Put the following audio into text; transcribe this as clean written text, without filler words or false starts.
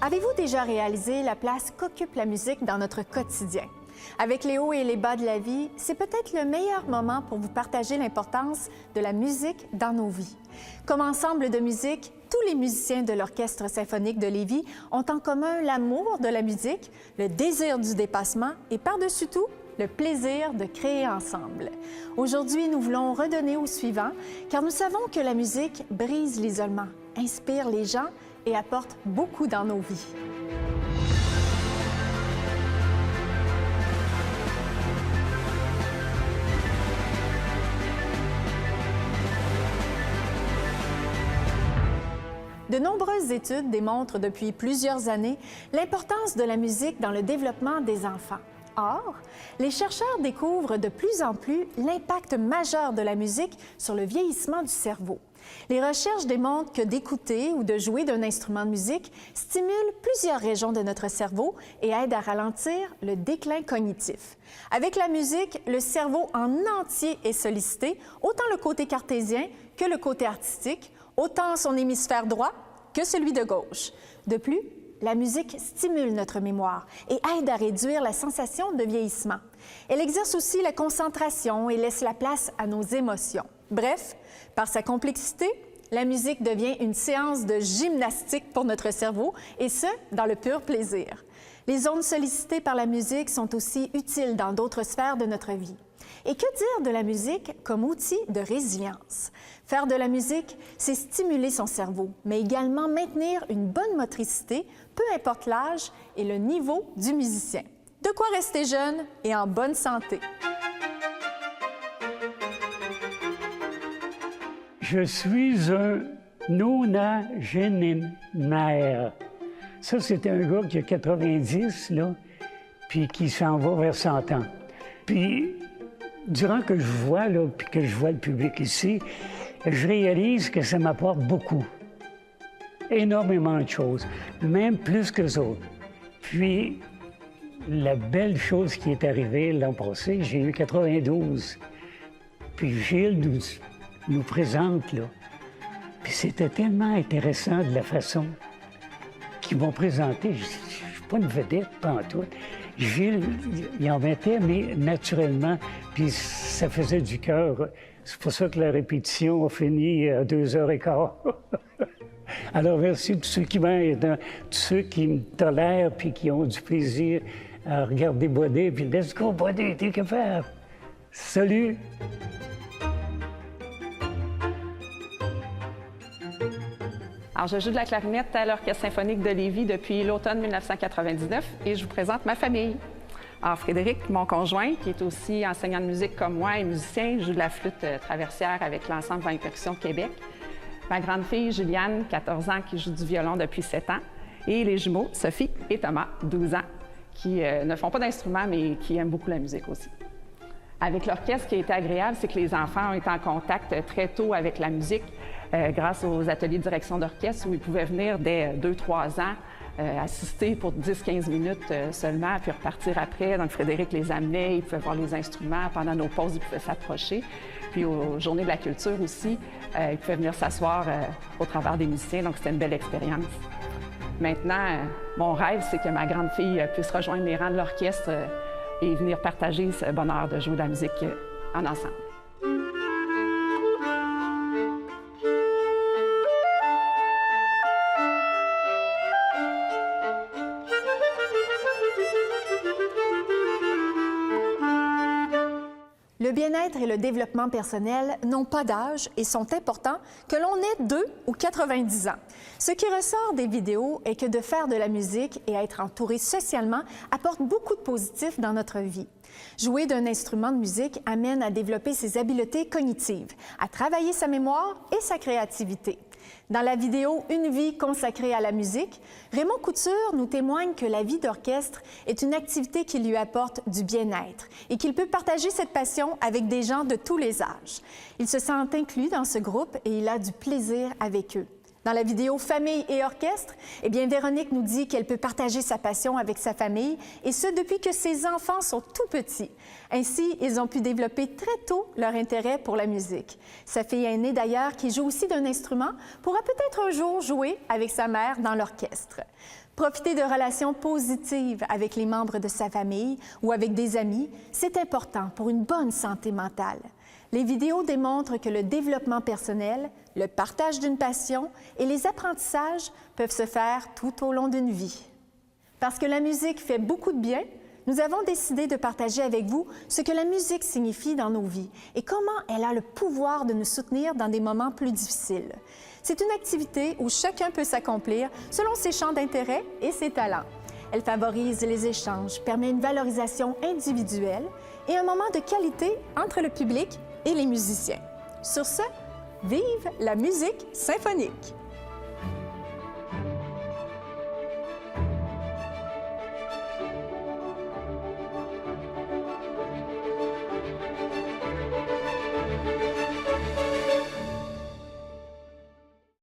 Avez-vous déjà réalisé la place qu'occupe la musique dans notre quotidien? Avec les hauts et les bas de la vie, c'est peut-être le meilleur moment pour vous partager l'importance de la musique dans nos vies. Comme ensemble de musique, tous les musiciens de l'Orchestre symphonique de Lévis ont en commun l'amour de la musique, le désir du dépassement et par-dessus tout, le plaisir de créer ensemble. Aujourd'hui, nous voulons redonner au suivant, car nous savons que la musique brise l'isolement, inspire les gens et apporte beaucoup dans nos vies. De nombreuses études démontrent depuis plusieurs années l'importance de la musique dans le développement des enfants. Or, les chercheurs découvrent de plus en plus l'impact majeur de la musique sur le vieillissement du cerveau. Les recherches démontrent que d'écouter ou de jouer d'un instrument de musique stimule plusieurs régions de notre cerveau et aide à ralentir le déclin cognitif. Avec la musique, le cerveau en entier est sollicité, autant le côté cartésien que le côté artistique, autant son hémisphère droit que celui de gauche. De plus, la musique stimule notre mémoire et aide à réduire la sensation de vieillissement. Elle exerce aussi la concentration et laisse la place à nos émotions. Bref, par sa complexité, la musique devient une séance de gymnastique pour notre cerveau, et ce, dans le pur plaisir. Les ondes sollicitées par la musique sont aussi utiles dans d'autres sphères de notre vie. Et que dire de la musique comme outil de résilience? Faire de la musique, c'est stimuler son cerveau, mais également maintenir une bonne motricité, peu importe l'âge et le niveau du musicien. De quoi rester jeune et en bonne santé. Je suis un nonagénaire. Ça, c'est un gars qui a 90, là, puis qui s'en va vers 100 ans. Puis, durant que je vois, là, puis que je vois le public ici, je réalise que ça m'apporte beaucoup. Énormément de choses, même plus qu'eux autres. Puis, la belle chose qui est arrivée l'an passé, j'ai eu 92. Puis Gilles nous présente, là. Puis c'était tellement intéressant de la façon qu'ils m'ont présenté. Je ne suis pas une vedette, pas en tout. Gilles, il en mettait, mais naturellement, puis ça faisait du cœur. C'est pour ça que la répétition a fini à 2h15. Alors, merci à tous ceux qui m'aident, tous ceux qui me tolèrent puis qui ont du plaisir à regarder Bodé, puis let's go, Bodé, t'es capable. Salut! Alors, je joue de la clarinette à l'Orchestre symphonique de Lévis depuis l'automne 1999 et je vous présente ma famille. Alors, Frédéric, mon conjoint, qui est aussi enseignant de musique comme moi et musicien, joue de la flûte traversière avec l'Ensemble Vent et Percussion de Québec. Ma grande fille, Juliane, 14 ans, qui joue du violon depuis 7 ans. Et les jumeaux, Sophie et Thomas, 12 ans, qui ne font pas d'instruments, mais qui aiment beaucoup la musique aussi. Avec l'orchestre, ce qui a été agréable, c'est que les enfants ont été en contact très tôt avec la musique grâce aux ateliers de direction d'orchestre où ils pouvaient venir dès 2-3 ans assister pour 10-15 minutes seulement, puis repartir après. Donc, Frédéric les amenait, ils pouvaient voir les instruments. Pendant nos pauses, ils pouvaient s'approcher. Puis, aux Journées de la culture aussi, ils pouvaient venir s'asseoir au travers des musiciens. Donc, c'était une belle expérience. Maintenant, mon rêve, c'est que ma grande fille puisse rejoindre les rangs de l'orchestre et venir partager ce bonheur de jouer de la musique en ensemble. Le bien-être et le développement personnel n'ont pas d'âge et sont importants que l'on ait 2 ou 90 ans. Ce qui ressort des vidéos est que de faire de la musique et être entouré socialement apporte beaucoup de positifs dans notre vie. Jouer d'un instrument de musique amène à développer ses habiletés cognitives, à travailler sa mémoire et sa créativité. Dans la vidéo « Une vie consacrée à la musique », Raymond Couture nous témoigne que la vie d'orchestre est une activité qui lui apporte du bien-être et qu'il peut partager cette passion avec des gens de tous les âges. Il se sent inclus dans ce groupe et il a du plaisir avec eux. Dans la vidéo « Famille et orchestre », eh bien, Véronique nous dit qu'elle peut partager sa passion avec sa famille, et ce, depuis que ses enfants sont tout petits. Ainsi, ils ont pu développer très tôt leur intérêt pour la musique. Sa fille aînée, d'ailleurs, qui joue aussi d'un instrument, pourra peut-être un jour jouer avec sa mère dans l'orchestre. Profiter de relations positives avec les membres de sa famille ou avec des amis, c'est important pour une bonne santé mentale. Les vidéos démontrent que le développement personnel, le partage d'une passion et les apprentissages peuvent se faire tout au long d'une vie. Parce que la musique fait beaucoup de bien, nous avons décidé de partager avec vous ce que la musique signifie dans nos vies et comment elle a le pouvoir de nous soutenir dans des moments plus difficiles. C'est une activité où chacun peut s'accomplir selon ses champs d'intérêt et ses talents. Elle favorise les échanges, permet une valorisation individuelle et un moment de qualité entre le public et les musiciens. Sur ce, vive la musique symphonique!